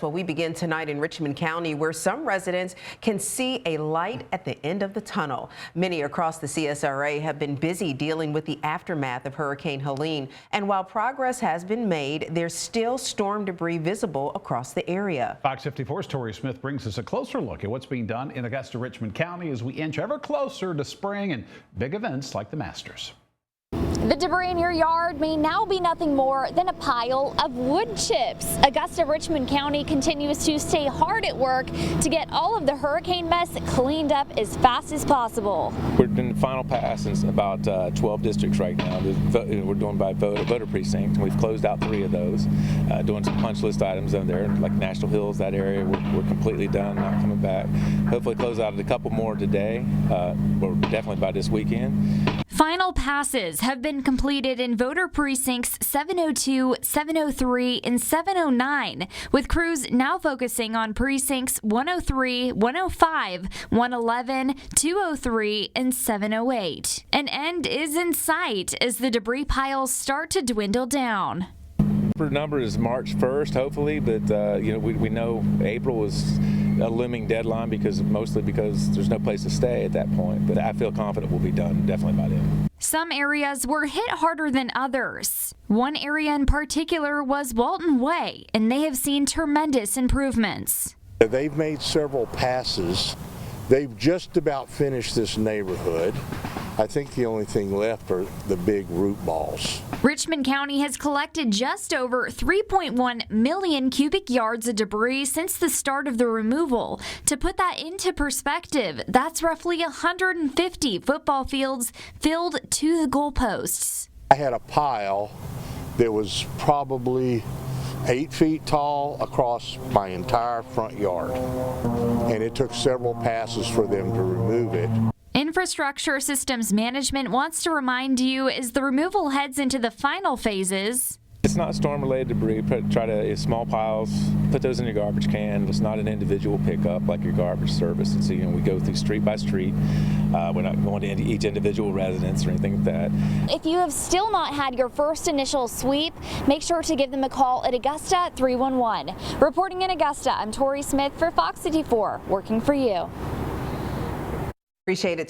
Well, we begin tonight in Richmond County, where some residents can see a light at the end of the tunnel. Many across the CSRA have been busy dealing with the aftermath of Hurricane Helene. And while progress has been made, there's still storm debris visible across the area. Fox 54's Tori brings us a closer look at what's being done in Augusta, Richmond County as we inch ever closer to spring and big events like the Masters. The debris in your yard may now be nothing more than a pile of wood chips. Augusta, Richmond County continues to stay hard at work to get all of the hurricane mess cleaned up as fast as possible. We're in the final pass in about 12 districts right now. We're doing by voter precinct. We've closed out 3 of those, doing some punch list items in there, like National Hills, that area. We're completely done, not coming back. Hopefully close out a couple more today, or definitely by this weekend. Final passes have been completed in voter precincts 702, 703, and 709, with crews now focusing on precincts 103, 105, 111, 203, and 708. An end is in sight as the debris piles start to dwindle down. The number is March 1st, hopefully, but we know April is a looming deadline mostly because there's no place to stay at that point. But I feel confident we'll be done definitely by then. Some areas were hit harder than others. One area in particular was Walton Way, and they have seen tremendous improvements. They've made several passes. They've just about finished this neighborhood. I think the only thing left are the big root balls. Richmond County has collected just over 3.1 million cubic yards of debris since the start of the removal. To put that into perspective, that's roughly 150 football fields filled to the goalposts. I had a pile that was probably 8 feet tall across my entire front yard, and it took several passes for them to remove it. Infrastructure Systems Management wants to remind you as the removal heads into the final phases. It's not storm-related debris. Try to small piles, put those in your garbage can. It's not an individual pickup like your garbage service. It's, we go through street by street. We're not going to each individual residence or anything like that. If you have still not had your first initial sweep, make sure to give them a call at Augusta 311. Reporting in Augusta, I'm Tori Smith for Fox 54, working for you. Appreciate it.